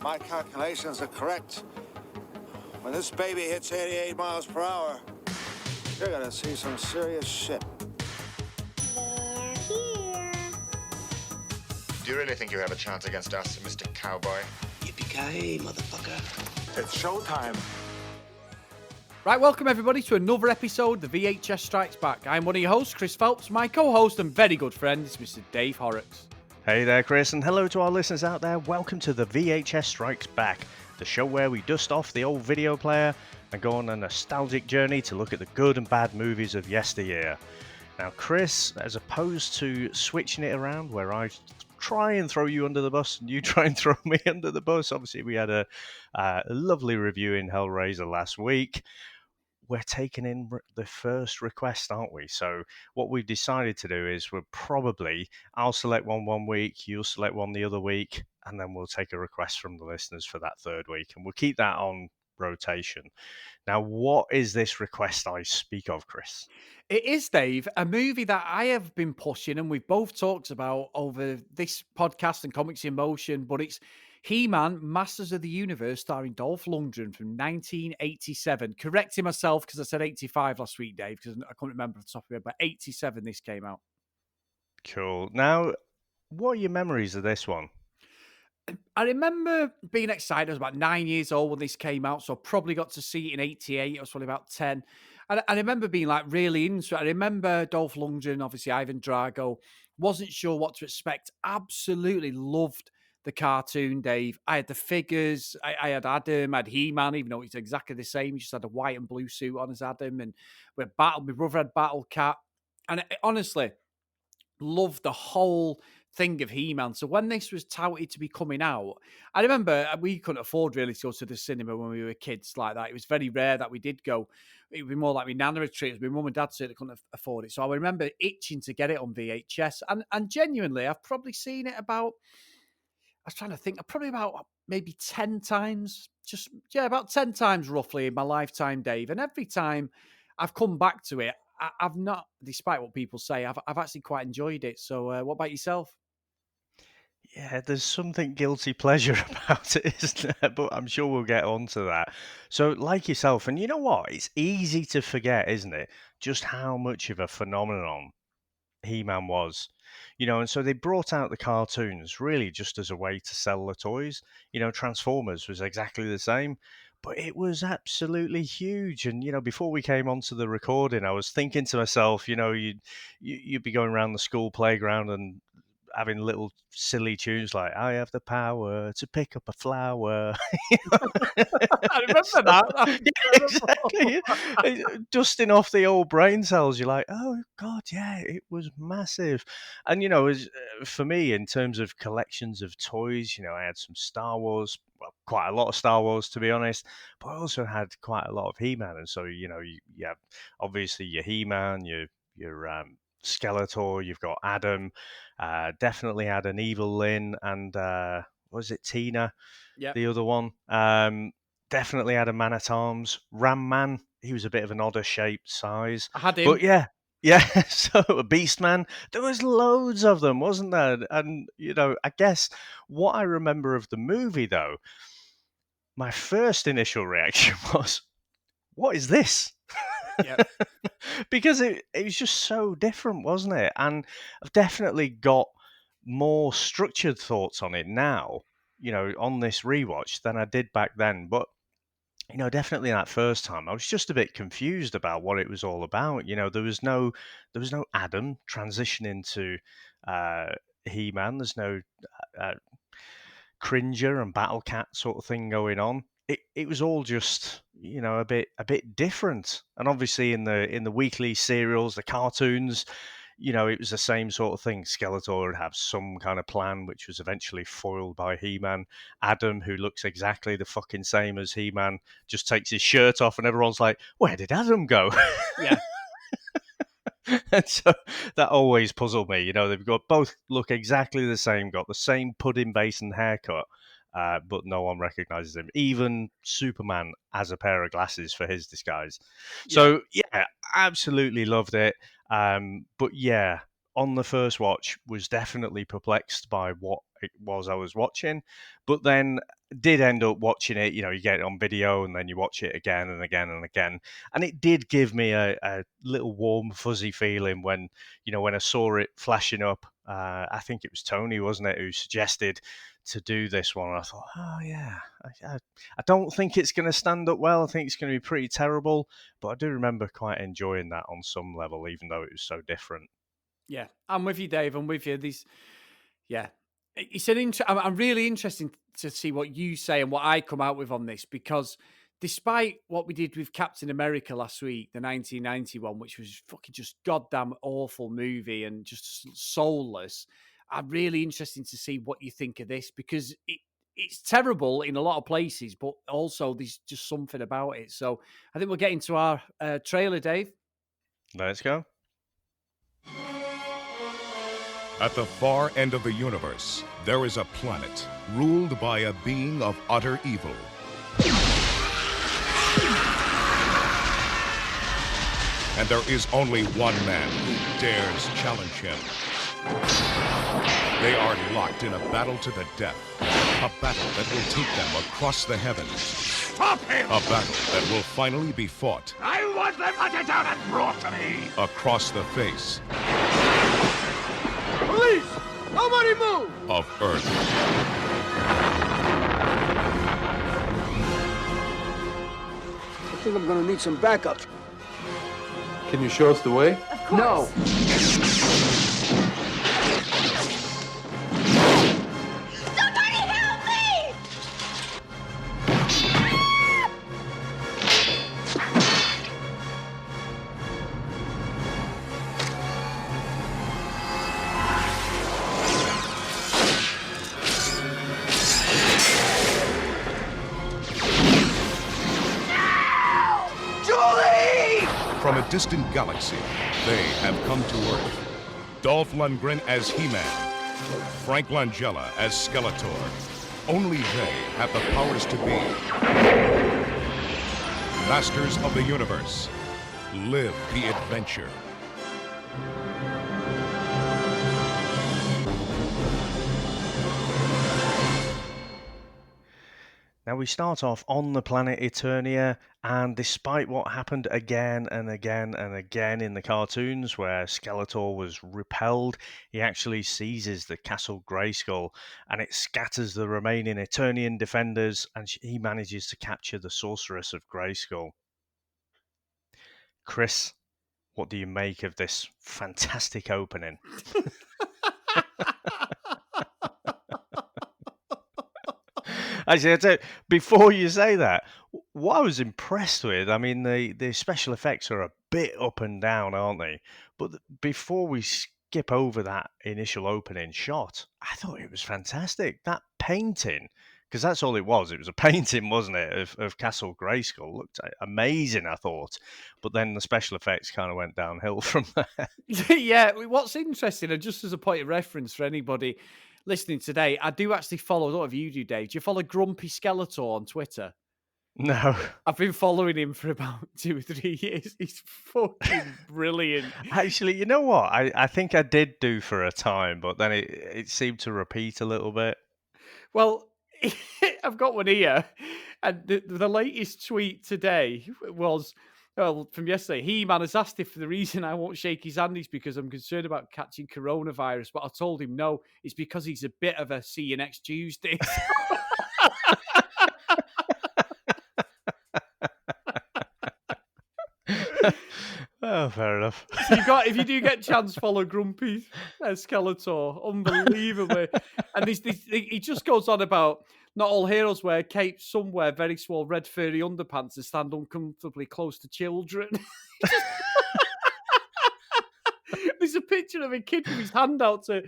my calculations are correct, when this baby hits 88 miles per hour, you're gonna see some serious shit. They're here. Do you really think you have a chance against us, Mr. Cowboy? Yippee-ki-yay, motherfucker. It's showtime. Right, welcome everybody to another episode, The VHS Strikes Back. I'm one of your hosts, Chris Phelps. My co-host and very good friend is Mr. Dave Horrocks. Hey there, Chris, and hello to our listeners out there. Welcome to The VHS Strikes Back, the show where we dust off the old video player and go on a nostalgic journey to look at the good and bad movies of yesteryear. Now, Chris, as opposed to switching it around where I try and throw you under the bus and you try and throw me under the bus, obviously we had a lovely review in Hellraiser last week. We're taking in the first request, aren't we? So what we've decided to do is I'll select one week, you'll select one the other week, and then we'll take a request from the listeners for that third week, and we'll keep that on rotation. Now, what is this request I speak of, Chris? It is, Dave, a movie that I have been pushing and we've both talked about over this podcast and Comics in Motion, but it's He-Man, Masters of the Universe, starring Dolph Lundgren from 1987. Correcting myself because I said 85 last week, Dave, because I couldn't remember off the top of my head, but 87 this came out. Cool. Now, what are your memories of this one? I remember being excited. I was about 9 years old when this came out, so I probably got to see it in 88. I was probably about 10. And I remember being like really into it. I remember Dolph Lundgren, obviously Ivan Drago. Wasn't sure what to expect. Absolutely loved the cartoon, Dave. I had the figures. I had Adam, I had He-Man, even though it's exactly the same. He just had a white and blue suit on as Adam. And my brother had Battle Cat. And I honestly loved the whole thing of He-Man. So when this was touted to be coming out, I remember we couldn't afford really to go to the cinema when we were kids like that. It was very rare that we did go. It would be more like my nana had treated. My mum and dad certainly couldn't afford it. So I remember itching to get it on VHS. And genuinely, I've probably seen it about, I was trying to think, probably about maybe 10 times. About 10 times roughly in my lifetime, Dave. And every time I've come back to it, I've not, despite what people say, I've actually quite enjoyed it. So what about yourself? Yeah, there's something guilty pleasure about it, isn't there? But I'm sure we'll get onto that. So, like yourself, and you know what? It's easy to forget, isn't it? Just how much of a phenomenon He-Man was. And so they brought out the cartoons really just as a way to sell the toys. Transformers was exactly the same, but it was absolutely huge. And, before we came onto the recording, I was thinking to myself, you'd be going around the school playground and having little silly tunes like "I have the power to pick up a flower." I remember that. Exactly. Dusting off the old brain cells. You're like, oh god, yeah, it was massive. And for me, in terms of collections of toys, I had some Star Wars, well, quite a lot of Star Wars to be honest, but I also had quite a lot of He-Man. And so you have obviously your He-Man, your Skeletor, you've got Adam, definitely had an Evil-Lyn, and was it Tina? Yeah. The other one. Definitely had a Man-at-Arms. Ram-Man, he was a bit of an odder shaped size. I had him. But yeah, so a Beast-Man. There was loads of them, wasn't there? And, I guess what I remember of the movie, though, my first initial reaction was, what is this? Yep. Because it was just so different, wasn't it? And I've definitely got more structured thoughts on it now, on this rewatch than I did back then. But definitely that first time, I was just a bit confused about what it was all about. There was no Adam transitioning to He-Man. There's no Cringer and Battle Cat sort of thing going on. It was all just a bit different. And obviously in the weekly serials, the cartoons, it was the same sort of thing. Skeletor would have some kind of plan, which was eventually foiled by He-Man. Adam, who looks exactly the fucking same as He-Man, just takes his shirt off, and everyone's like, "Where did Adam go?" Yeah. And so that always puzzled me. They've got both look exactly the same, got the same pudding basin haircut. But no one recognizes him. Even Superman has a pair of glasses for his disguise. So, yeah, absolutely loved it. But, yeah, on the first watch, was definitely perplexed by what it was I was watching. But then did end up watching it. You know, you get it on video and then you watch it again and again and again. And it did give me a little warm, fuzzy feeling when, you know, when I saw it flashing up. I think it was Tony, wasn't it, who suggested to do this one. And I thought, oh, yeah, I don't think it's going to stand up well. I think it's going to be pretty terrible. But I do remember quite enjoying that on some level, even though it was so different. Yeah, I'm with you, Dave. I'm with you. Yeah, it's I'm really interested to see what you say and what I come out with on this, because despite what we did with Captain America last week, the 1991, which was fucking just goddamn awful movie and just soulless, I'm really interested to see what you think of this, because it's terrible in a lot of places, but also there's just something about it. So I think we'll get into our trailer, Dave. Let's go. At the far end of the universe, there is a planet ruled by a being of utter evil. And there is only one man who dares challenge him. They are locked in a battle to the death. A battle that will take them across the heavens. Stop him! A battle that will finally be fought. I want them hunted down and brought to me! Across the face. Police! Nobody move! Of Earth. I think I'm gonna need some backup. Can you show us the way? Of course. No. Somebody help me! From a distant galaxy, they have come to Earth. Dolph Lundgren as He-Man, Frank Langella as Skeletor. Only they have the powers to be masters of the universe. Live the adventure. Now we start off on the planet Eternia, and despite what happened again and again and again in the cartoons where Skeletor was repelled, he actually seizes the Castle Grayskull and it scatters the remaining Eternian defenders, and he manages to capture the Sorceress of Grayskull. Chris, what do you make of this fantastic opening? Actually, before you say that, what I was impressed with, I mean, the special effects are a bit up and down, aren't they? But before we skip over that initial opening shot, I thought it was fantastic. That painting, because that's all it was. It was a painting, wasn't it, of Castle Grayskull. Looked amazing, I thought. But then the special effects kind of went downhill from there. Yeah, what's interesting, and just as a point of reference for anybody listening today, I do actually follow, I don't know if you do, Dave. Do you follow Grumpy Skeletor on Twitter? No. I've been following him for about 2 or 3 years. He's fucking brilliant. Actually, you know what? I think I did do for a time, but then it seemed to repeat a little bit. Well, I've got one here, and the latest tweet today was, well, from yesterday. He-Man has asked if the reason I won't shake his hand is because I'm concerned about catching coronavirus, but I told him no, it's because he's a bit of a see you next Tuesday. Oh, fair enough. So if you do get a chance, follow Grumpy Skeletor, unbelievably. And he just goes on about not all heroes wear capes. Some wear very small red furry underpants and stand uncomfortably close to children. There's a picture of a kid with his hand out to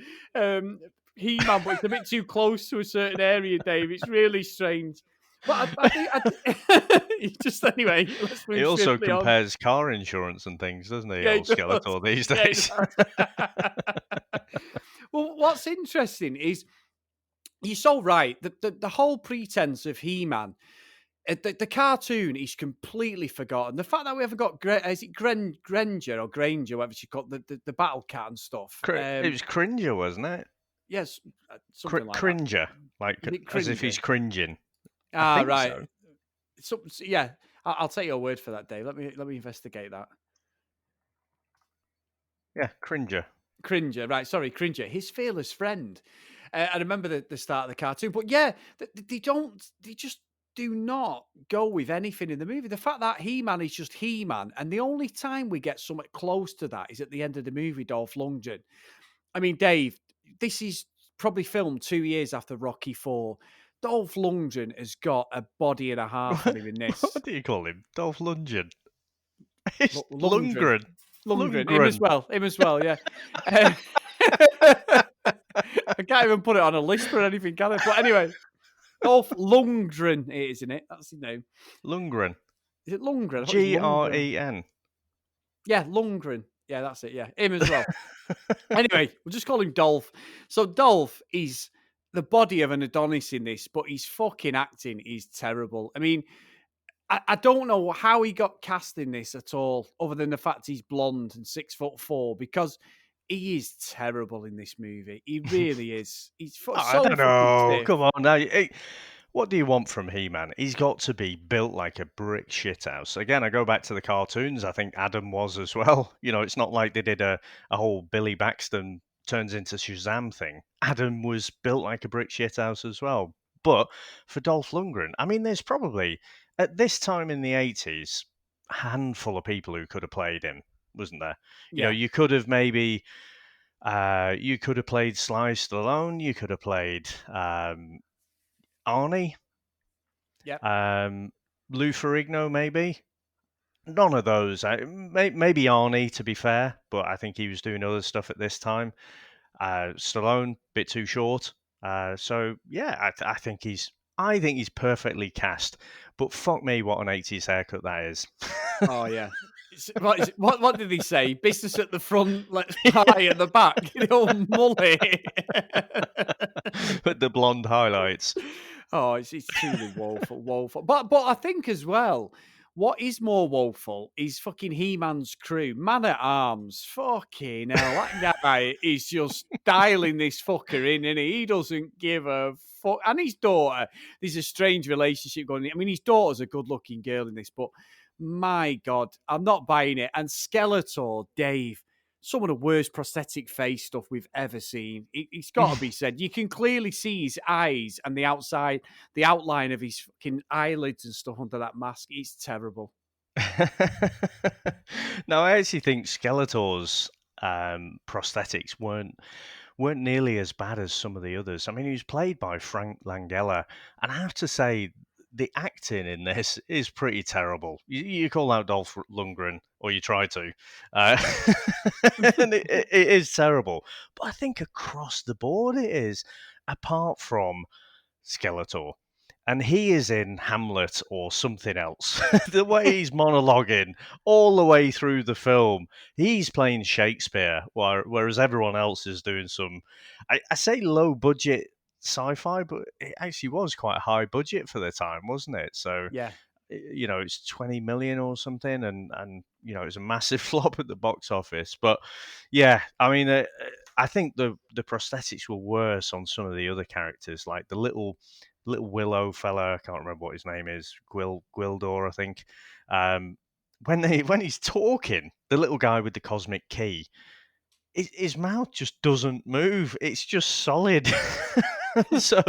He-Man, but it's a bit too close to a certain area, Dave. It's really strange. But I think just anyway. He also compares car insurance and things, doesn't he? Yeah, Old Skeletor these days. Well, what's interesting is you're so right. The whole pretense of He-Man, the cartoon is completely forgotten. The fact that we haven't got is it Granger or Granger, whatever she called the battle cat and stuff. It was Cringer, wasn't it? Yes, something like Cringer, that. as if he's cringing. Ah, think right. so. Yeah, I'll take your word for that, Dave. Let me investigate that. Yeah, Cringer. Cringer, right? Sorry, Cringer. His fearless friend. I remember the start of the cartoon, but yeah, they just do not go with anything in the movie. The fact that He-Man is just He-Man, and the only time we get somewhat close to that is at the end of the movie, Dolph Lundgren. I mean, Dave, this is probably filmed 2 years after Rocky 4. Dolph Lundgren has got a body and a half on him in this. What do you call him? Dolph Lundgren. It's Lundgren. Lundgren. Lundgren. Him as well. Him as well, yeah. I can't even put it on a list or anything, can I? But anyway, Dolph Lundgren it is, isn't it? That's his name. Lundgren. Is it Lundgren? I thought it was Lundgren. Gren. Yeah, Lundgren. Yeah, that's it. Yeah, him as well. Anyway, we'll just call him Dolph. So Dolph is the body of an Adonis in this, but his fucking acting is terrible. I mean, I don't know how he got cast in this at all, other than the fact he's blonde and 6'4", because he is terrible in this movie. He really is. He's so I don't fucking know. stiff. Come on now. What do you want from He-Man? He's got to be built like a brick shithouse. Again, I go back to the cartoons. I think Adam was as well. You know, it's not like they did a whole Billy Baxton turns into Shazam thing. Adam was built like a brick shithouse as well. But for Dolph Lundgren, I mean, there's probably, at this time in the 80s, a handful of people who could have played him, wasn't there? You know, you could have maybe... you could have played Sly Stallone. You could have played Arnie. Yeah. Lou Ferrigno, maybe. None of those. Maybe Arnie, to be fair, but I think he was doing other stuff at this time. Stallone, bit too short. So yeah, I think he's perfectly cast. But fuck me, what an 80s haircut that is. Oh yeah. What did he say? Business at the front, let's pie at the back. The old mullet. With the blonde highlights. Oh, it's truly woeful. But I think as well, what is more woeful is fucking He-Man's crew. Man at Arms. Fucking hell. That guy is just dialing this fucker in, and he doesn't give a fuck. And his daughter, there's a strange relationship going on. I mean, his daughter's a good-looking girl in this, but my God, I'm not buying it. And Skeletor, Dave, some of the worst prosthetic face stuff we've ever seen. It's got to be said. You can clearly see his eyes and the outline of his fucking eyelids and stuff under that mask. It's terrible. No, I actually think Skeletor's prosthetics weren't nearly as bad as some of the others. I mean, he was played by Frank Langella, and I have to say, the acting in this is pretty terrible. You call out Dolph Lundgren, or you try to, and it is terrible. But I think across the board it is, apart from Skeletor. And he is in Hamlet or something else. The way he's monologuing all the way through the film, he's playing Shakespeare, whereas everyone else is doing some, I say low budget sci-fi, but it actually was quite a high budget for the time, wasn't it? So yeah, you know, it's 20 million or something, and you know, it's a massive flop at the box office. But yeah, I mean, I think the prosthetics were worse on some of the other characters, like the little willow fella. I can't remember what his name is. Gwildor, I think. When he's talking, the little guy with the cosmic key, his mouth just doesn't move. It's just solid. so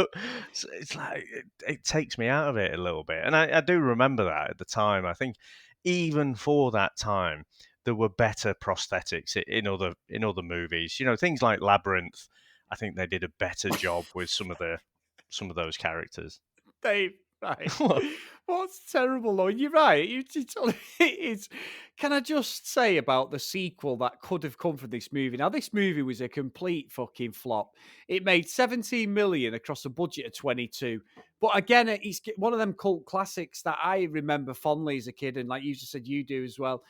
it's like it takes me out of it a little bit. And I do remember that at the time. I think even for that time, there were better prosthetics in other movies. You know, things like Labyrinth. I think they did a better job with some of those characters. Dave, right? What's terrible though? You're right. It's. Can I just say about the sequel that could have come from this movie? Now, this movie was a complete fucking flop. It made 17 million across a budget of 22. But again, it's one of them cult classics that I remember fondly as a kid, and like you just said, you do as well.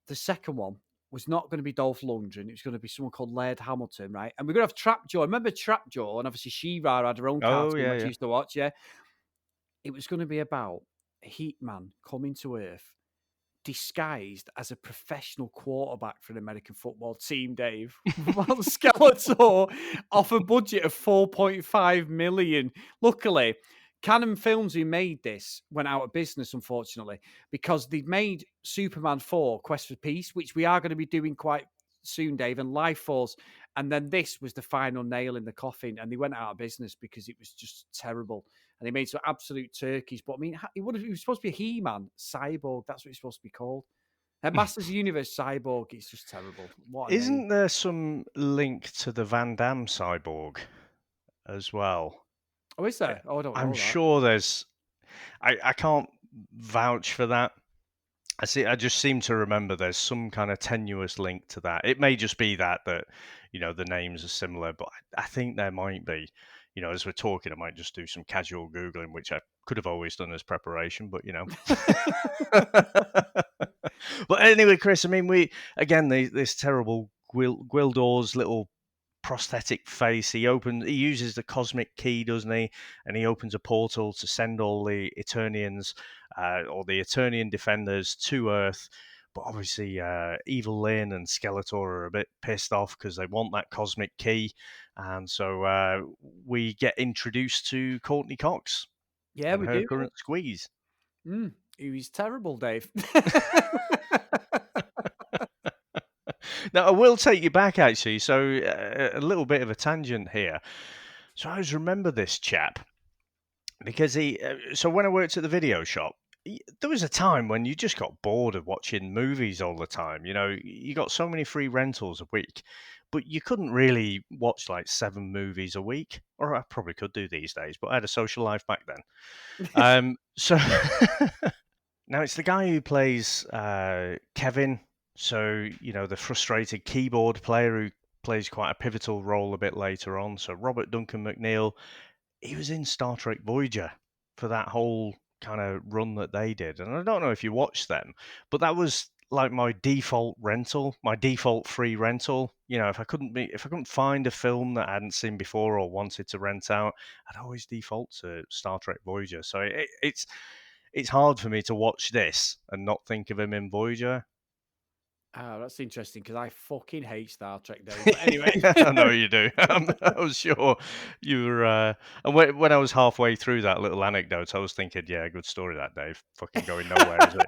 The second one was not going to be Dolph Lundgren. It was going to be someone called Laird Hamilton, right? And we're going to have Trapjaw. Remember Trapjaw? And obviously She-Ra had her own cartoon that she used to watch, yeah? It was going to be about a Heat-Man coming to Earth disguised as a professional quarterback for an American football team, Dave. While Skeletor off a budget of 4.5 million. Luckily, Canon Films, who made this, went out of business, unfortunately, because they'd made Superman 4, Quest for Peace, which we are going to be doing quite soon, Dave, and Life Force. And then this was the final nail in the coffin, and they went out of business because it was just terrible. And they made some absolute turkeys. But I mean, he was supposed to be a He-Man, Cyborg. That's what he's supposed to be called. Masters of the Universe Cyborg. It's just terrible. What Isn't there some link to the Van Damme Cyborg as well? Oh, is there? Oh, I don't know. I'm sure there's. I can't vouch for that. I just seem to remember there's some kind of tenuous link to that. It may just be that the names are similar, but I think there might be. As we're talking, I might just do some casual Googling, which I could have always done as preparation, but But anyway, Chris, I mean, this terrible Gwildor's little prosthetic face. He uses the Cosmic Key, doesn't he? And he opens a portal to send all the Eternians or the Eternian defenders to Earth. But obviously, Evil-Lyn and Skeletor are a bit pissed off because they want that Cosmic Key. And so we get introduced to Courtney Cox. Yeah, and we her do. current squeeze. He was terrible, Dave. Now, I will take you back, actually. So, a little bit of a tangent here. So, I always remember this chap because so when I worked at the video shop, there was a time when you just got bored of watching movies all the time. You got so many free rentals a week, but you couldn't really watch like 7 movies a week, or I probably could do these days, but I had a social life back then. So now it's the guy who plays Kevin. So, the frustrated keyboard player who plays quite a pivotal role a bit later on. So Robert Duncan McNeil, he was in Star Trek Voyager for that whole kind of run that they did. And I don't know if you watched them, but that was like my default rental, my default free rental. If I couldn't find a film that I hadn't seen before or wanted to rent out, I'd always default to Star Trek Voyager. So it's hard for me to watch this and not think of him in Voyager. Oh, that's interesting because I fucking hate Star Trek, Dave. But anyway, I know you do. I was sure you were. And when I was halfway through that little anecdote, I was thinking, yeah, good story that, Dave. Fucking going nowhere, is it?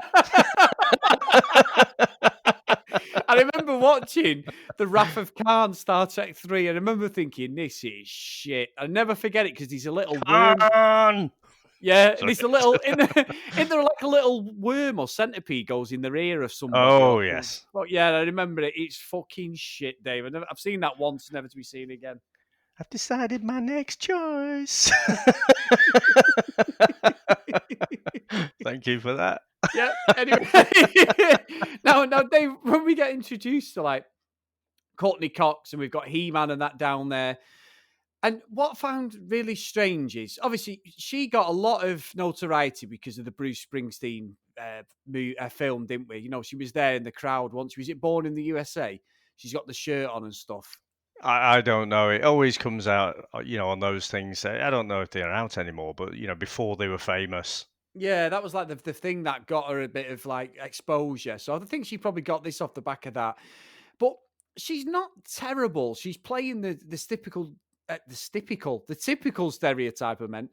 I remember watching The Wrath of Khan, Star Trek 3, and I remember thinking, this is shit. I'll never forget it because he's a little worm. Yeah, Sorry. there's a little in there like a little worm or centipede goes in the ear of somebody. Oh yes. But yeah, I remember it. It's fucking shit, Dave. I've seen that once, never to be seen again. I've decided my next choice. Thank you for that. Yeah. Anyway, now, Dave, when we get introduced to like Courtney Cox and we've got He-Man and that down there. And what I found really strange is, obviously, she got a lot of notoriety because of the Bruce Springsteen film, didn't we? She was there in the crowd once. Was it Born in the USA? She's got the shirt on and stuff. I don't know. It always comes out, on those things. I don't know if they're out anymore, but, before they were famous. Yeah, that was like the thing that got her a bit of like exposure. So I think she probably got this off the back of that. But she's not terrible. She's playing the typical stereotype, I meant,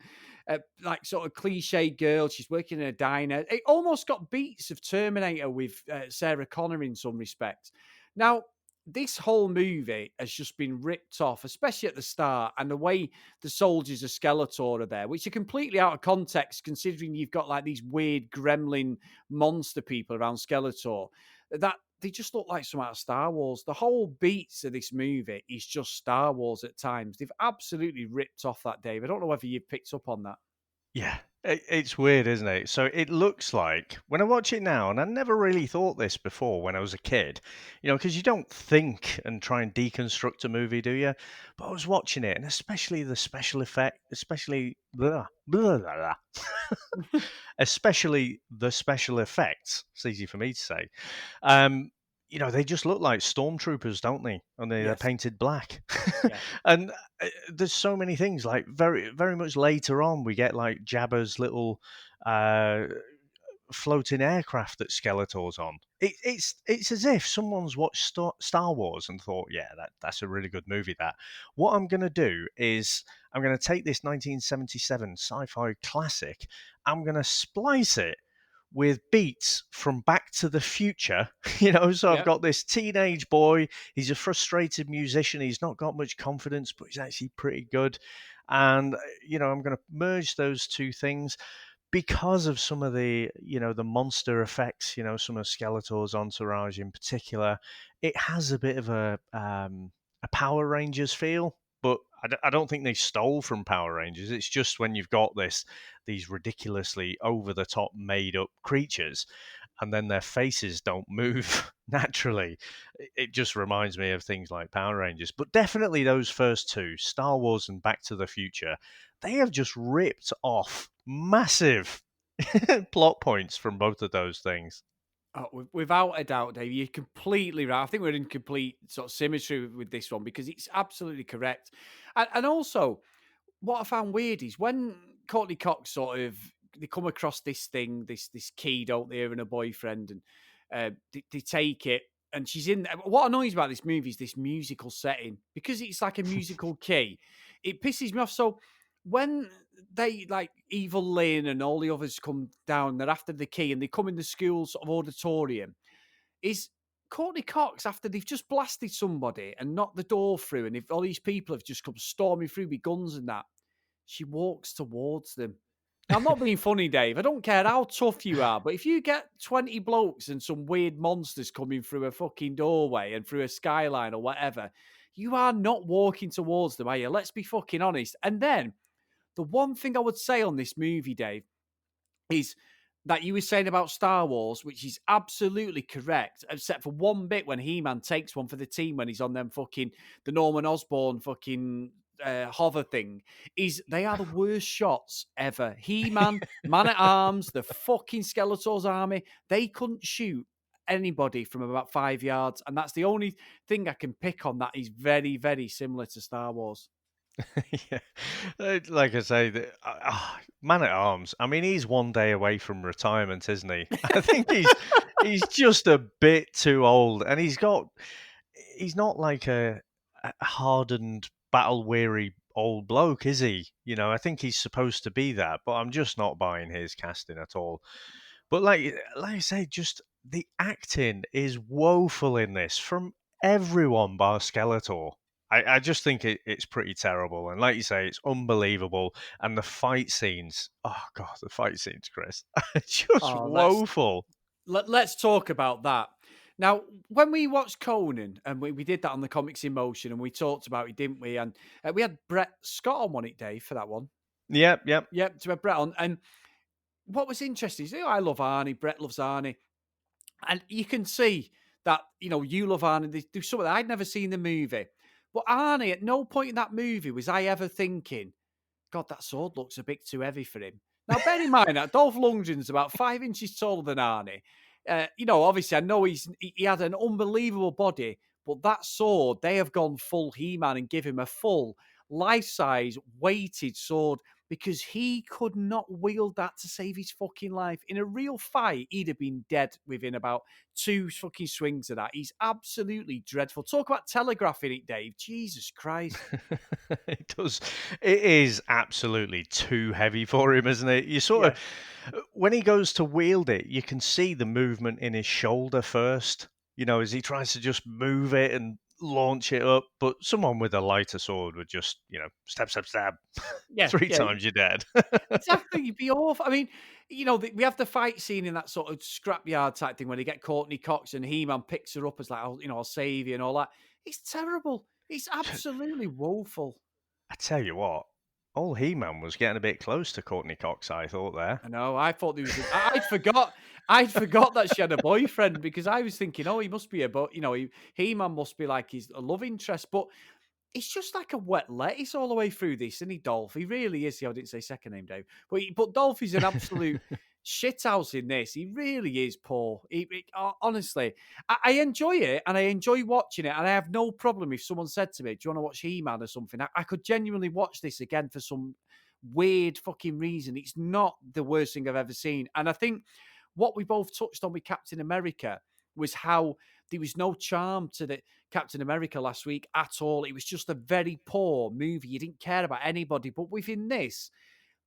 like sort of cliche girl. She's working in a diner. It almost got beats of Terminator with Sarah Connor in some respects. Now, this whole movie has just been ripped off, especially at the start, and the way the soldiers of Skeletor are there, which are completely out of context considering you've got like these weird gremlin monster people around Skeletor. That they just look like some out of Star Wars. The whole beats of this movie is just Star Wars at times. They've absolutely ripped off that, Dave. I don't know whether you've picked up on that. Yeah, it's weird, isn't it? So it looks like, when I watch it now, and I never really thought this before when I was a kid, because you don't think and try and deconstruct a movie, do you? But I was watching it, and especially the special effect, especially especially the special effects. It's easy for me to say. They just look like stormtroopers, don't they? And they're painted black. Yeah. And there's so many things. Like very, very much later on, we get like Jabba's little floating aircraft that Skeletor's on. It's as if someone's watched Star Wars and thought, yeah, that's a really good movie. That what I'm going to do is I'm going to take this 1977 sci-fi classic, I'm going to splice it with beats from Back to the Future, so I've got this teenage boy, he's a frustrated musician, he's not got much confidence, but he's actually pretty good. And, I'm going to merge those two things because of some of the, the monster effects, some of Skeletor's entourage in particular. It has a bit of a Power Rangers feel, but I don't think they stole from Power Rangers. It's just when you've got these ridiculously over-the-top made-up creatures, and then their faces don't move naturally. It just reminds me of things like Power Rangers. But definitely those first two, Star Wars and Back to the Future, they have just ripped off massive plot points from both of those things. Oh, without a doubt, Dave, you're completely right. I think we're in complete sort of symmetry with this one because it's absolutely correct. And also, what I found weird is when Courtney Cox they come across this thing, this key, don't they, and a boyfriend, and they take it, and she's in. What annoys about this movie is this musical setting because it's like a musical key. It pisses me off. So when they like Evil-Lyn and all the others come down, they're after the key, and they come in the school sort of auditorium. Is Courtney Cox, after they've just blasted somebody and knocked the door through, and if all these people have just come storming through with guns and that, she walks towards them. Now, I'm not being funny, Dave. I don't care how tough you are, but if you get 20 blokes and some weird monsters coming through a fucking doorway and through a skyline or whatever, you are not walking towards them, are you? Let's be fucking honest. And then, the one thing I would say on this movie, Dave, is that you were saying about Star Wars, which is absolutely correct, except for one bit when He-Man takes one for the team when he's on them fucking, the Norman Osborn fucking hover thing, is they are the worst shots ever. He-Man, Man-at-Arms, the fucking Skeletor's army, they couldn't shoot anybody from about 5 yards, and that's the only thing I can pick on that is very, very similar to Star Wars. Yeah. Like I say, Man at Arms. I mean, he's one day away from retirement, isn't he? I think he's just a bit too old, and he's not like a hardened, battle weary old bloke, is he? I think he's supposed to be that, but I'm just not buying his casting at all. But like I say, just the acting is woeful in this from everyone bar Skeletor. I just think it's pretty terrible. And like you say, it's unbelievable. And the fight scenes, oh God, the fight scenes, Chris, just woeful. Let's talk about that. Now, when we watched Conan, and we did that on the Comics in Motion, and we talked about it, didn't we? And we had Brett Scott on it, Dave, for that one. Yep. Yep, to have Brett on. And what was interesting is, I love Arnie, Brett loves Arnie. And you can see that, you love Arnie. They do something that I'd never seen in the movie. But Arnie, at no point in that movie was I ever thinking, God, that sword looks a bit too heavy for him. Now, bear in mind that Dolph Lundgren's about 5 inches taller than Arnie. Obviously, I know he had an unbelievable body, but that sword, they have gone full He-Man and give him a full life-size weighted sword because he could not wield that to save his fucking life. In a real fight, he'd have been dead within about 2 fucking swings of that. He's absolutely dreadful. Talk about telegraphing it, Dave. Jesus Christ. It does. It is absolutely too heavy for him, isn't it? You sort of, when he goes to wield it, you can see the movement in his shoulder first, as he tries to just move it and launch it up, but someone with a lighter sword would just, stab. Yeah, 3 times you're dead. Exactly, you'd be awful. I mean, we have the fight scene in that sort of scrapyard type thing where they get Courtney Cox and He-Man picks her up as like, I'll save you and all that. It's terrible. It's absolutely woeful. I tell you what, old He-Man was getting a bit close to Courtney Cox, I thought there. I know. I thought there was. I'd forgot that she had a boyfriend because I was thinking, he must be He-Man must be like his love interest, but it's just like a wet lettuce all the way through this, isn't he, Dolph? He really is. I didn't say second name, Dave, but Dolph is an absolute shithouse in this. He really is poor. Honestly, I enjoy it and I enjoy watching it, and I have no problem if someone said to me, "Do you want to watch He-Man or something?" I could genuinely watch this again for some weird fucking reason. It's not the worst thing I've ever seen, and I think what we both touched on with Captain America was how there was no charm to the Captain America last week at all. It was just a very poor movie. You didn't care about anybody. But within this,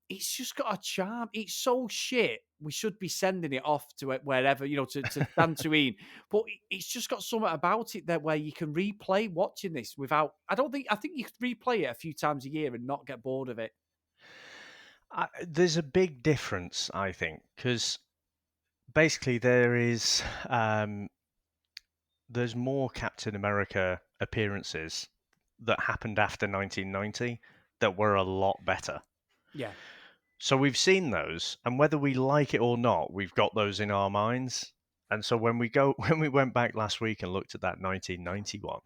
it's just got a charm. It's so shit. We should be sending it off to wherever, to Dantooine. But it's just got something about it that where you can replay watching this without. I think you could replay it a few times a year and not get bored of it. There's a big difference, I think, because basically there's more Captain America appearances that happened after 1990 that were a lot better. Yeah. So we've seen those, and whether we like it or not, we've got those in our minds. And so when we went back last week and looked at that 1991,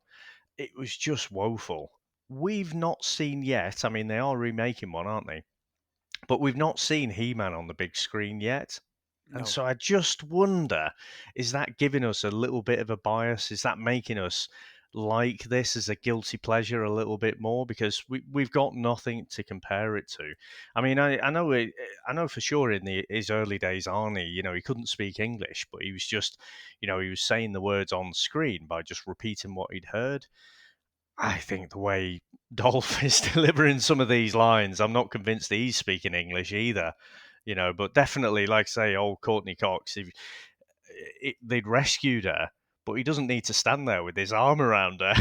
it was just woeful. We've not seen yet. I mean, they are remaking one, aren't they? But we've not seen He-Man on the big screen yet. No. And so I just wonder, is that giving us a little bit of a bias? Is that making us like this as a guilty pleasure a little bit more? Because we've got nothing to compare it to. I mean, I know for sure in his early days, Arnie, he couldn't speak English, but he was just, he was saying the words on screen by just repeating what he'd heard. I think the way Dolph is delivering some of these lines, I'm not convinced that he's speaking English either. But definitely, like say, old Courtney Cox, they'd rescued her, but he doesn't need to stand there with his arm around her.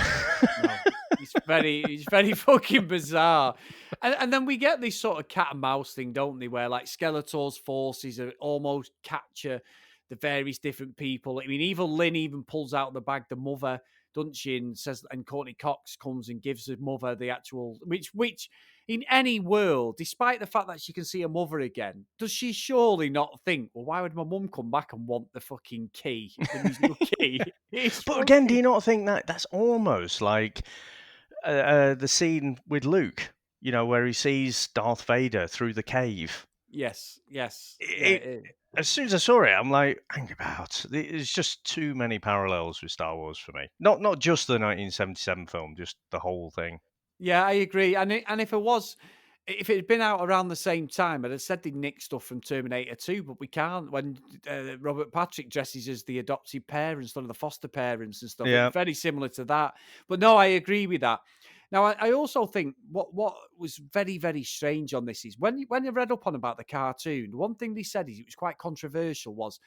No, he's very fucking bizarre. And then we get this sort of cat and mouse thing, don't they, where like Skeletor's forces are almost capture the various different people. I mean, Evil-Lyn even pulls out of the bag the mother, doesn't she? And says, and Courtney Cox comes and gives the mother the actual, which in any world, despite the fact that she can see her mother again, does she surely not think, well, why would my mum come back and want the fucking key, the musical key? But again, do you not think that that's almost like the scene with Luke, where he sees Darth Vader through the cave? Yes. As soon as I saw it, I'm like, hang about. There's just too many parallels with Star Wars for me. Not just the 1977 film, just the whole thing. Yeah, I agree. And if it had been out around the same time, I'd have said they nicked stuff from Terminator 2, but we can't. When Robert Patrick dresses as the adopted parents, one of the foster parents and stuff, Yeah. it's very similar to that. But no, I agree with that. Now, I also think what was very, very strange on this is when I read up on about the cartoon, the one thing they said is it was quite controversial was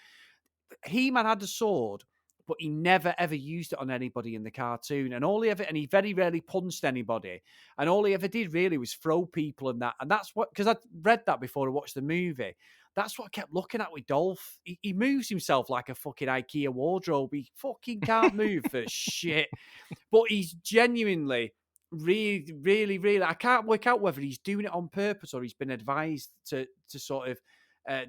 He-Man had a sword, but he never ever used it on anybody in the cartoon. And he very rarely punched anybody. And all he ever did really was throw people and that. And that's what, because I read that before I watched the movie. That's what I kept looking at with Dolph. He moves himself like a fucking IKEA wardrobe. He fucking can't move for shit. But he's genuinely really, really, really, I can't work out whether he's doing it on purpose or he's been advised to sort of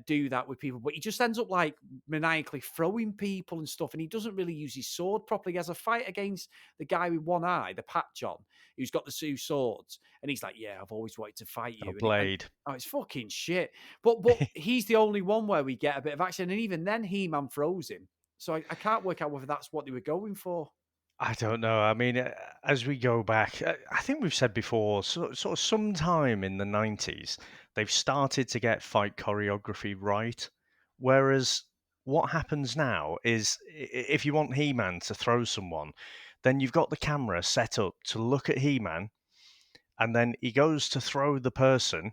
do that with people, but he just ends up like maniacally throwing people and stuff, and he doesn't really use his sword properly. He has a fight against the guy with one eye, the patch on, who's got the two swords, and he's like, "Yeah, I've always wanted to fight you." A blade. It's fucking shit. But he's the only one where we get a bit of action, and even then, He-Man throws him. So I can't work out whether that's what they were going for. I don't know. I mean, as we go back, I think we've said before, sort of sometime in the 90s, they've started to get fight choreography right. Whereas what happens now is if you want He-Man to throw someone, then you've got the camera set up to look at He-Man, and then he goes to throw the person,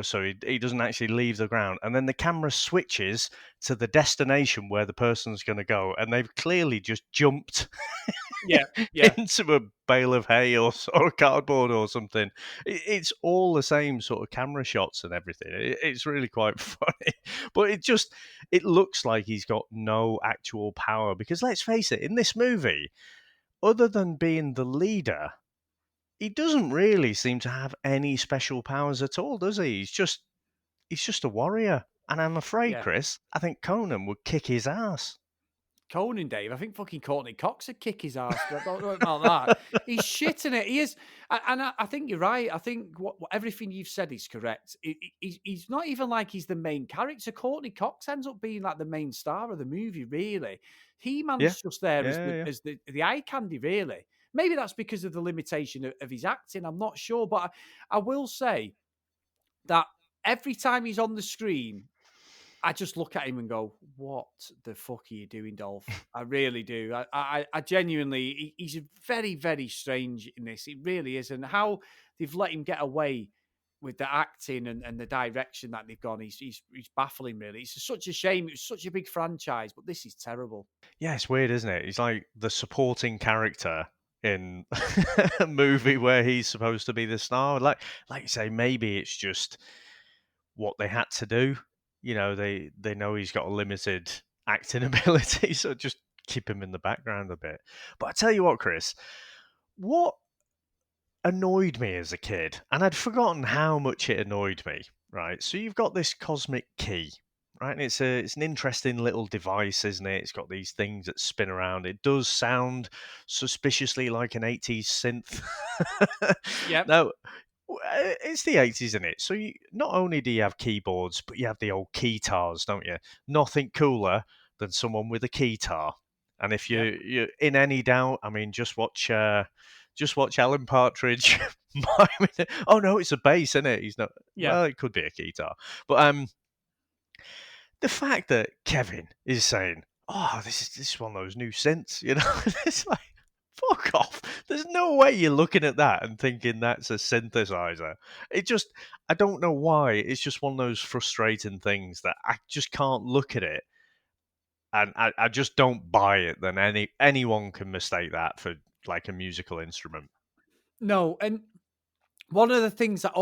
so he doesn't actually leave the ground. And then the camera switches to the destination where the person's going to go. And they've clearly just jumped yeah. into a bale of hay or cardboard or something. It's all the same sort of camera shots and everything. It's really quite funny. But it looks like he's got no actual power. Because let's face it, in this movie, other than being the leader, he doesn't really seem to have any special powers at all, does he? He's just a warrior. And I'm afraid, Chris, I think Conan would kick his ass. Conan, Dave, I think fucking Courtney Cox would kick his ass. But don't know about that. He's shitting it. He is. And I think you're right. I think everything you've said is correct. He's not even like he's the main character. Courtney Cox ends up being like the main star of the movie, really. He-Man's just there as the eye candy, really. Maybe that's because of the limitation of his acting. I'm not sure. But I will say that every time he's on the screen, I just look at him and go, "What the fuck are you doing, Dolph?" I really do. I genuinely, he's very, very strange in this. It really is, and how they've let him get away with the acting and the direction that they've gone, he's baffling. Really, it's such a shame. It was such a big franchise, but this is terrible. Yeah, it's weird, isn't it? He's like the supporting character in a movie where he's supposed to be the star. Like you say, maybe it's just what they had to do. You know, they know he's got a limited acting ability, so just keep him in the background a bit. But I tell you what, Chris, what annoyed me as a kid, and I'd forgotten how much it annoyed me, right? So you've got this cosmic key, right? And it's an interesting little device, isn't it? It's got these things that spin around. It does sound suspiciously like an 80s synth. Yep. Now, it's the 80s, isn't it? So not only do you have keyboards, but you have the old keytars, don't you? Nothing cooler than someone with a keytar. And if you're in any doubt, I mean, just watch Alan Partridge. Oh no, it's a bass, isn't it? He's not. Yeah. Well, it could be a keytar, but the fact that Kevin is saying, "Oh, this is one of those new synths," you know, it's like, fuck off. There's no way you're looking at that and thinking that's a synthesizer. I don't know why. It's just one of those frustrating things that I just can't look at it, and I just don't buy it. Then anyone can mistake that for like a musical instrument. No, and one of the things that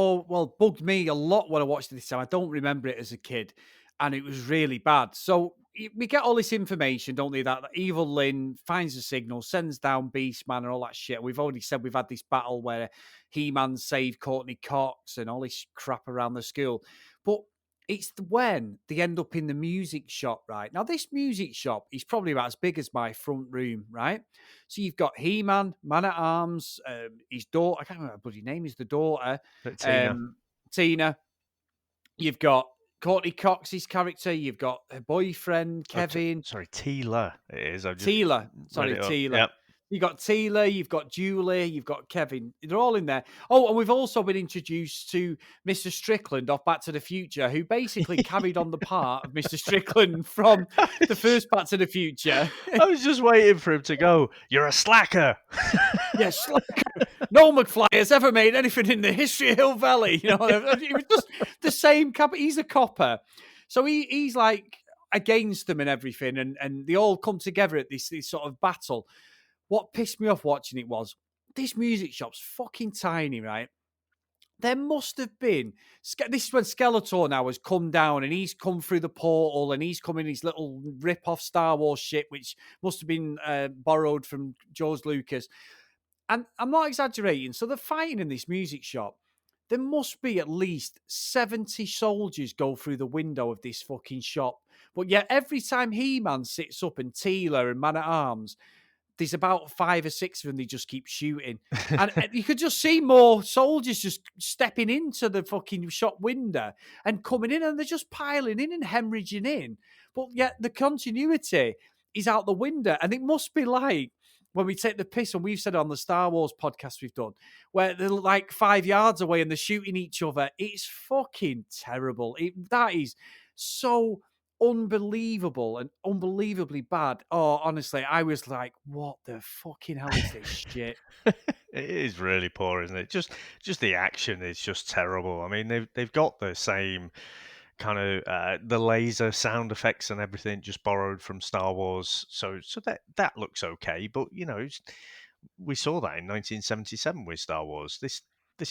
bugged me a lot when I watched it this time, I don't remember it as a kid, and it was really bad. So we get all this information, don't we? That Evil-Lyn finds a signal, sends down Beastman and all that shit. We've already said we've had this battle where He-Man saved Courtney Cox and all this crap around the school. But it's when they end up in the music shop, right? Now, this music shop is probably about as big as my front room, right? So you've got He-Man, Man-at-Arms, his daughter, I can't remember what her bloody name is, the daughter. Tina. You've got Courtney Cox's character. You've got her boyfriend, Kevin. Teela it is. Teela. Yep. You've got Teela, you've got Julie, you've got Kevin. They're all in there. Oh, and we've also been introduced to Mr. Strickland off Back to the Future, who basically carried on the part of Mr. Strickland from the first Back to the Future. I was just waiting for him to go, "You're a slacker." Yeah, slacker. No McFly has ever made anything in the history of Hill Valley. You know, it was just the same cop. He's a copper. So he's like against them and everything. And they all come together at this sort of battle. What pissed me off watching it was this music shop's fucking tiny, right? There must have been. This is when Skeletor now has come down and he's come through the portal and he's come in his little rip-off Star Wars shit, which must have been borrowed from George Lucas. And I'm not exaggerating. So they're fighting in this music shop. There must be at least 70 soldiers go through the window of this fucking shop. But yet every time He-Man sits up and Teela and Man-at-Arms, there's about 5 or 6 of them. They just keep shooting. And you could just see more soldiers just stepping into the fucking shop window and coming in, and they're just piling in and hemorrhaging in. But yet the continuity is out the window. And it must be like when we take the piss, and we've said it on the Star Wars podcast we've done, where they're like 5 yards away and they're shooting each other. It's fucking terrible. That is so unbelievable and unbelievably bad. Oh, honestly, I was like, what the fucking hell is this shit? It is really poor, isn't it? Just the action is just terrible. I mean, they've got the same kind of the laser sound effects and everything just borrowed from Star Wars, so that looks okay. But you know, we saw that in 1977 with Star Wars. This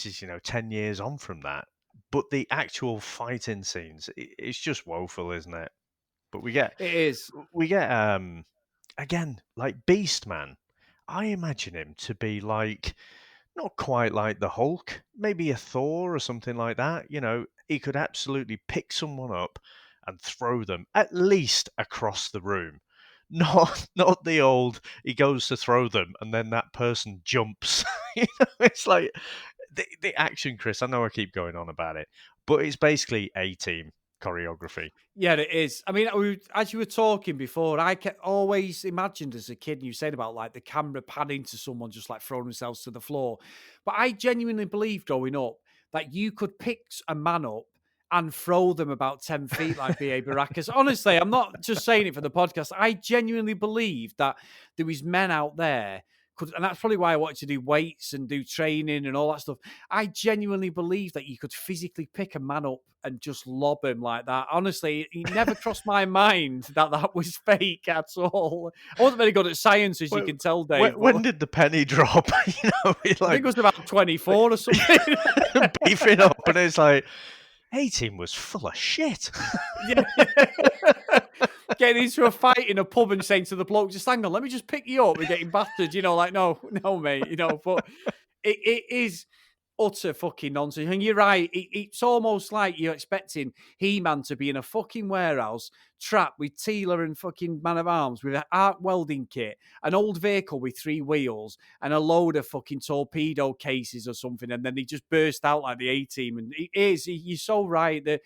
is 10 years on from that. But the actual fighting scenes, it's just woeful, isn't it? But we get again, like Beastman. I imagine him to be like, not quite like the Hulk, maybe a Thor or something like that. You know, he could absolutely pick someone up and throw them at least across the room. Not the old, he goes to throw them and then that person jumps. You know, it's like the action, Chris. I know I keep going on about it, but it's basically A-team choreography. Yeah, it is. I mean, as you were talking before, I always imagined as a kid, and you said about like the camera panning to someone just like throwing themselves to the floor. But I genuinely believed growing up that you could pick a man up and throw them about 10 feet like B.A. Baracus. Honestly, I'm not just saying it for the podcast. I genuinely believe that there was men out there, and that's probably why I wanted to do weights and do training and all that stuff. I genuinely believe that you could physically pick a man up and just lob him like that. Honestly, it never crossed my mind that was fake at all. I wasn't very good at science, as you can tell, Dave. When did the penny drop? I think it was about 24 or something. Beefing up, and it's like, 18 was full of shit. Yeah. Getting into a fight in a pub and saying to the bloke, just hang on, let me just pick you up. We're getting battered, like, no, mate, but it is utter fucking nonsense. And you're right, it's almost like you're expecting He-Man to be in a fucking warehouse, trapped with Teela and fucking Man of Arms, with an arc welding kit, an old vehicle with 3 wheels, and a load of fucking torpedo cases or something, and then they just burst out like the A-Team. And you're so right that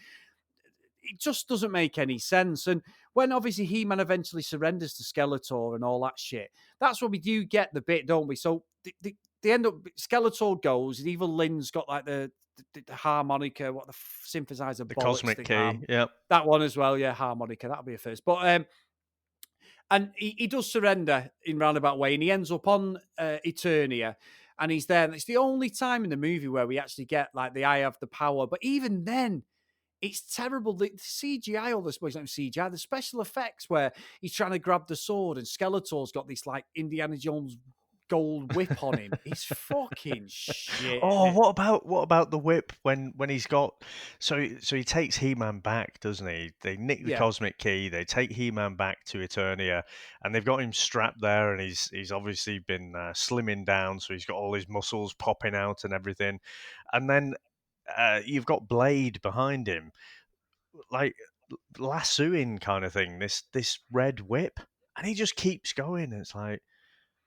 it just doesn't make any sense. And when obviously He-Man eventually surrenders to Skeletor and all that shit, that's when we do get the bit, don't we? So they end up, Skeletor goes, and Evil-Lyn's got like the harmonica, what the synthesizer, The bollocks Cosmic thing, Key, yeah. that one as well, yeah, harmonica, that'll be a first. But and he does surrender in roundabout way, and he ends up on Eternia, and he's there. And it's the only time in the movie where we actually get like the I have the power. But even then, it's terrible. The CGI, all this, well, it's not CGI, the special effects where he's trying to grab the sword and Skeletor's got this like Indiana Jones gold whip on him. It's fucking shit. Oh, what about the whip when he's got so he takes He-Man back, doesn't he? They nick the Cosmic Key, they take He-Man back to Eternia, and they've got him strapped there, and he's obviously been slimming down, so he's got all his muscles popping out and everything, and then you've got Blade behind him, like lassoing kind of thing, this red whip, and he just keeps going. And it's like,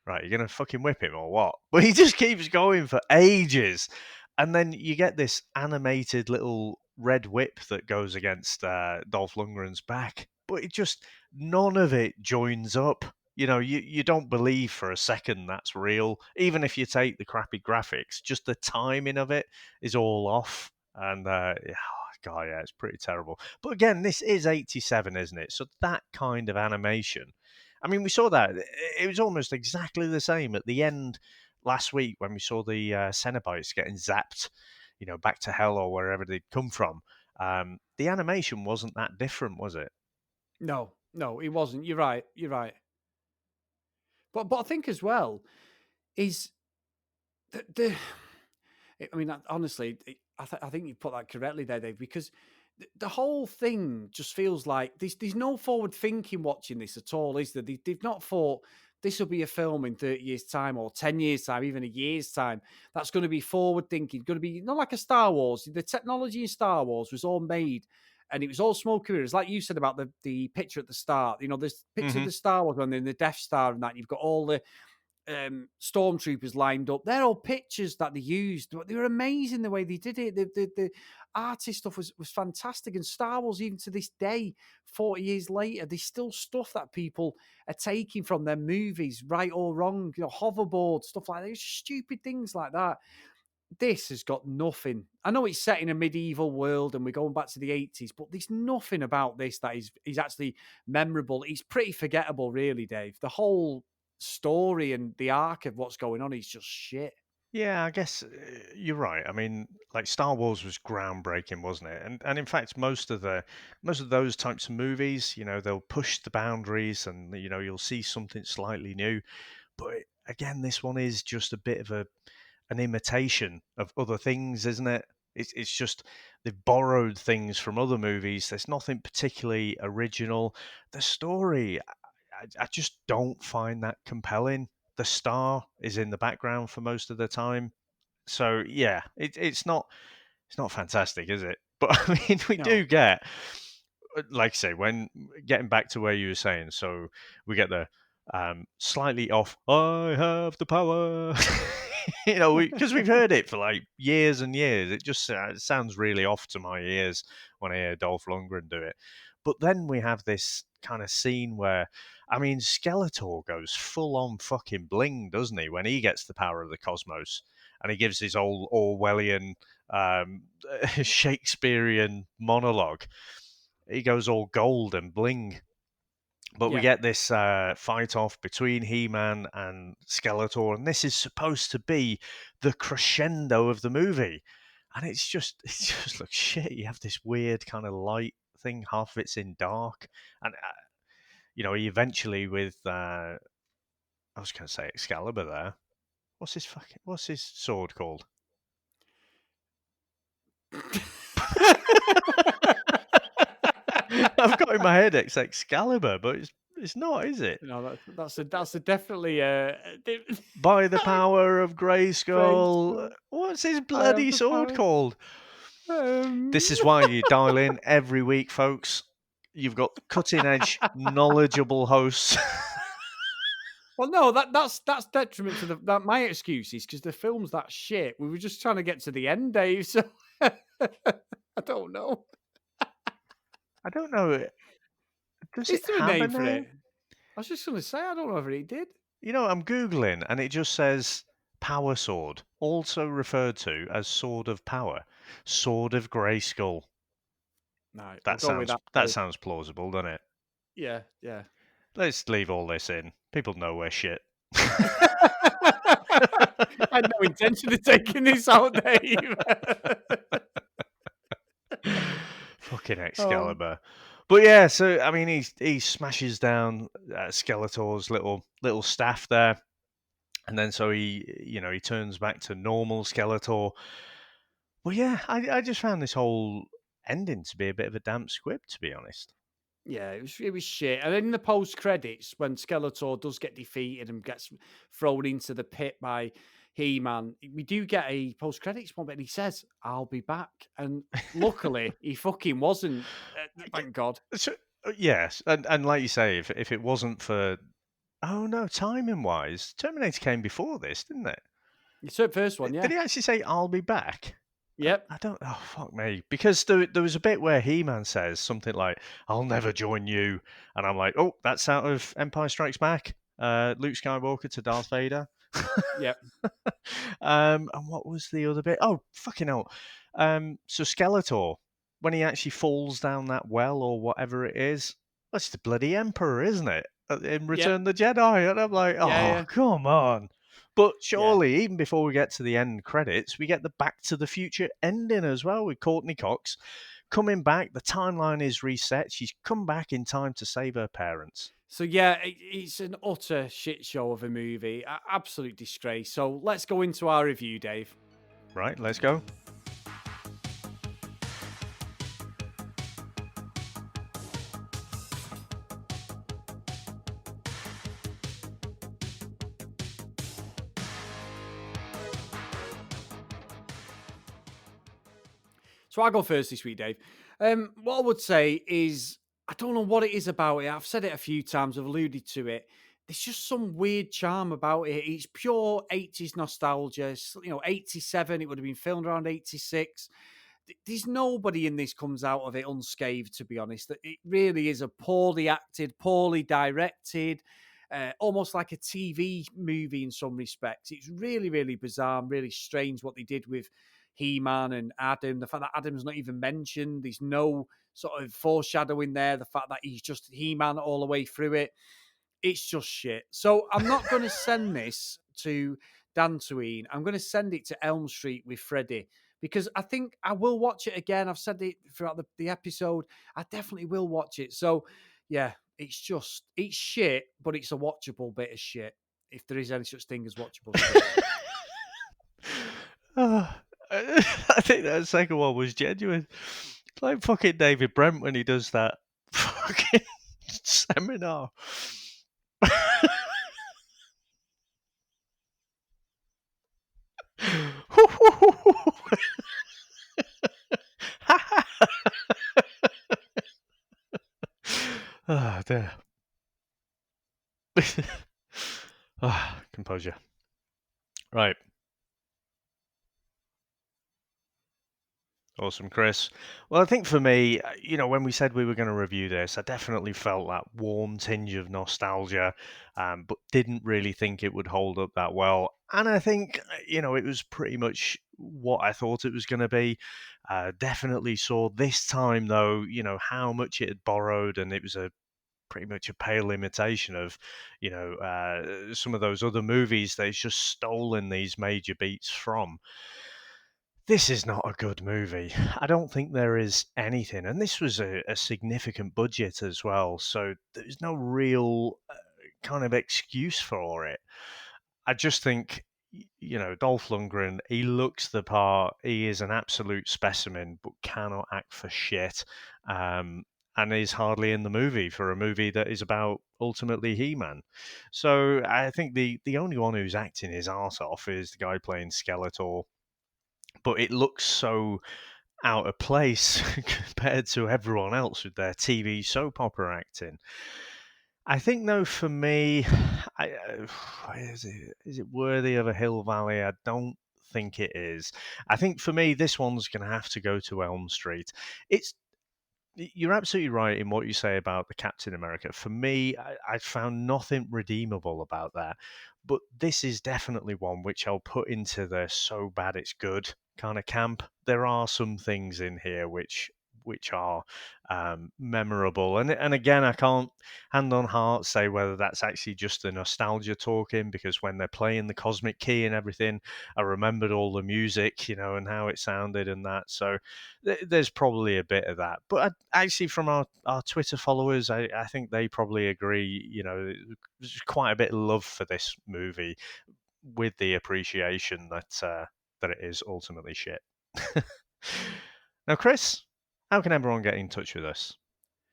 right, you're gonna fucking whip him or what? But he just keeps going for ages, and then you get this animated little red whip that goes against Dolph Lundgren's back, but none of it joins up. You don't believe for a second that's real, even if you take the crappy graphics. Just the timing of it is all off, and God, yeah, it's pretty terrible. But again, this is 87, isn't it? So that kind of animation. I mean, we saw that. It was almost exactly the same at the end last week when we saw the Cenobites getting zapped, back to hell or wherever they'd come from. The animation wasn't that different, was it? No, it wasn't. You're right. But I think as well is the I mean, honestly, I think you put that correctly there, Dave, because the whole thing just feels like there's no forward thinking watching this at all, is there? They've not thought this will be a film in 30 years' time or 10 years' time, even a year's time. That's going to be forward thinking, going to be not like a Star Wars. The technology in Star Wars was all made and it was all smoke and mirrors. Like you said about the picture at the start, there's picture of the Star Wars when they're in the Death Star and that. You've got all the stormtroopers lined up. They're all pictures that they used. They were amazing the way they did it. The artist stuff was fantastic. And Star Wars, even to this day, 40 years later, there's still stuff that people are taking from their movies, right or wrong. Hoverboard, stuff like that. It's just stupid things like that. This has got nothing. I know it's set in a medieval world and we're going back to the 80s, but there's nothing about this that is actually memorable. It's pretty forgettable, really, Dave. The whole story and the arc of what's going on is just shit. Yeah, I guess you're right. I mean, like Star Wars was groundbreaking, wasn't it? And in fact, most of those types of movies, they'll push the boundaries, and you'll see something slightly new. But again, this one is just a bit of an imitation of other things, isn't it? It's just they've borrowed things from other movies. There's nothing particularly original. The story, I just don't find that compelling. The star is in the background for most of the time, so yeah, it's not fantastic, is it? But I mean, we do get, like I say, when getting back to where you were saying, so we get the slightly off. I have the power. Because we've heard it for like years and years. It just it sounds really off to my ears when I hear Dolph Lundgren do it. But then we have this kind of scene where, I mean, Skeletor goes full on fucking bling, doesn't he? When he gets the power of the cosmos and he gives his old Orwellian Shakespearean monologue. He goes all gold and bling. But we get this fight off between He-Man and Skeletor, and this is supposed to be the crescendo of the movie. And it just looks shit. You have this weird kind of light thing, half of it's in dark, and he eventually with I was going to say Excalibur there. What's his sword called? I've got in my head it's Excalibur, but it's not, is it? No, that's definitely By the power of Grayskull. What's his bloody sword called? This is why you dial in every week, folks. You've got cutting edge, knowledgeable hosts. Well, no, that's detriment to my excuse is because the film's that shit. We were just trying to get to the end, Dave. So I don't know. I don't know. Does Is it there a have name for it? I was just going to say, I don't know if it did. I'm Googling and it just says power sword, also referred to as sword of power, sword of Grayskull. Right, that sounds plausible, doesn't it? Yeah, yeah. Let's leave all this in. People know we're shit. I had no intention of taking this out, Dave. Fucking Excalibur. But yeah, so I mean, he smashes down Skeletor's little staff there, and then so he turns back to normal Skeletor. Well, yeah, I just found this whole ending to be a bit of a damp squib, to be honest. Yeah, it was shit. And in the post credits, when Skeletor does get defeated and gets thrown into the pit by He-Man, we do get a post credits moment, and he says, "I'll be back." And luckily, he fucking wasn't. Thank God. So, yes, and like you say, if it wasn't for, oh no, timing wise, Terminator came before this, didn't it? It's the first one, yeah. Did he actually say, "I'll be back"? Yep. I don't. Oh fuck me! Because there was a bit where He-Man says something like, "I'll never join you," and I'm like, "Oh, that's out of Empire Strikes Back." Luke Skywalker to Darth Vader. Yep. And what was the other bit? Oh fucking hell! So Skeletor, when he actually falls down that well or whatever it is, that's the bloody Emperor, isn't it? In Return of the Jedi, and I'm like, oh come on! But surely, even before we get to the end credits, we get the Back to the Future ending as well with Courtney Cox coming back. The timeline is reset. She's come back in time to save her parents. So yeah, it's an utter shit show of a movie, absolute disgrace. So let's go into our review, Dave. Right, let's go. So I'll go first this week, Dave. What I would say is, I don't know what it is about it. I've said it a few times. I've alluded to it. There's just some weird charm about it. It's pure 80s nostalgia. 87, it would have been filmed around 86. There's nobody in this comes out of it unscathed, to be honest. It really is a poorly acted, poorly directed, almost like a TV movie in some respects. It's really, really bizarre and really strange what they did with He-Man and Adam. The fact that Adam's not even mentioned. There's no sort of foreshadowing there. The fact that he's just He-Man all the way through it. It's just shit. So I'm not going to send this to Dantooine. I'm going to send it to Elm Street with Freddie, because I think I will watch it again. I've said it throughout the episode. I definitely will watch it. So yeah, it's shit, but it's a watchable bit of shit, if there is any such thing as watchable shit. I think that second one was genuine. It's like fucking David Brent when he does that fucking seminar. Oh dear. Composure. Right. Awesome, Chris. Well, I think for me, when we said we were going to review this, I definitely felt that warm tinge of nostalgia, but didn't really think it would hold up that well. And I think, it was pretty much what I thought it was going to be. Definitely saw this time, though, how much it had borrowed, and it was pretty much a pale imitation of, some of those other movies that it's just stolen these major beats from. This is not a good movie. I don't think there is anything. And this was a significant budget as well. So there's no real kind of excuse for it. I just think, Dolph Lundgren, he looks the part. He is an absolute specimen, but cannot act for shit. And is hardly in the movie for a movie that is about ultimately He-Man. So I think the only one who's acting his arse off is the guy playing Skeletor. But it looks so out of place compared to everyone else with their TV soap opera acting. I think, though, for me, is it worthy of a Hill Valley? I don't think it is. I think for me, this one's going to have to go to Elm Street. You're absolutely right in what you say about the Captain America. For me, I found nothing redeemable about that. But this is definitely one which I'll put into the so bad it's good kind of camp. There are some things in here which are memorable. And again, I can't hand on heart say whether that's actually just the nostalgia talking, because when they're playing the Cosmic Key and everything, I remembered all the music, and how it sounded and that. So there's probably a bit of that. But actually, from our Twitter followers, I think they probably agree, there's quite a bit of love for this movie, with the appreciation that it is ultimately shit. Now, Chris, how can everyone get in touch with us?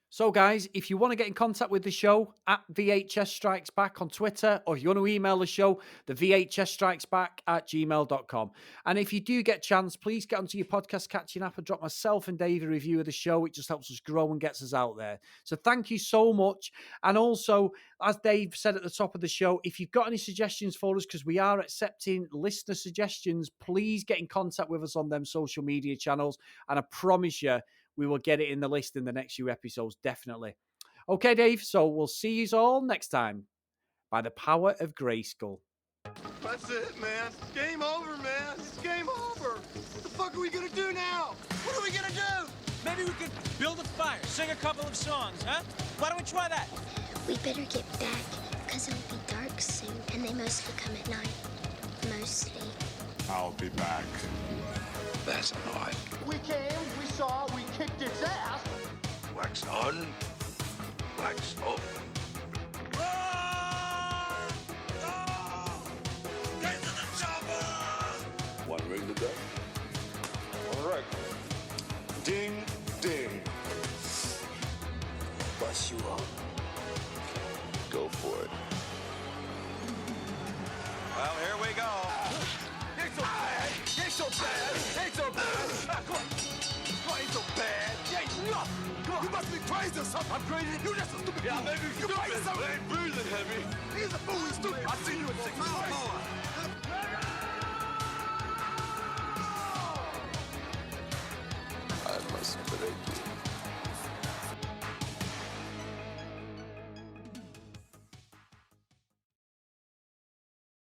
So, guys, if you want to get in contact with the show, at VHS Strikes Back on Twitter, or if you want to email the show, the VHSStrikesBack@gmail.com. And if you do get a chance, please get onto your podcast catching app and drop myself and Dave a review of the show. It just helps us grow and gets us out there. So thank you so much. And also, as Dave said at the top of the show, if you've got any suggestions for us, because we are accepting listener suggestions, please get in contact with us on them social media channels. And I promise you, we will get it in the list in the next few episodes, definitely. Okay, Dave, so we'll see you all next time by the power of Grayskull. That's it, man. Game over, man. It's game over. What the fuck are we gonna do now? What are we gonna do? Maybe we could build a fire, sing a couple of songs, huh? Why don't we try that? We better get back, because it'll be dark soon, and they mostly come at night. Mostly. I'll be back. That's odd. We came, we saw, we kicked its ass. Wax on, wax off. Get to the chopper! One ring to go. All right. Ding, ding. Bust you up. Go for it. Well, here we go. Ain't so bad. Ain't so bad. Ain't so bad. Come on. Ain't so bad. Ain't nothing. Come on. You must be crazy or something. I'm crazy. You just a stupid. Yeah, maybe you stupid. You ain't breathing heavy. He's a fool. He's stupid. I'll see you in 6 months.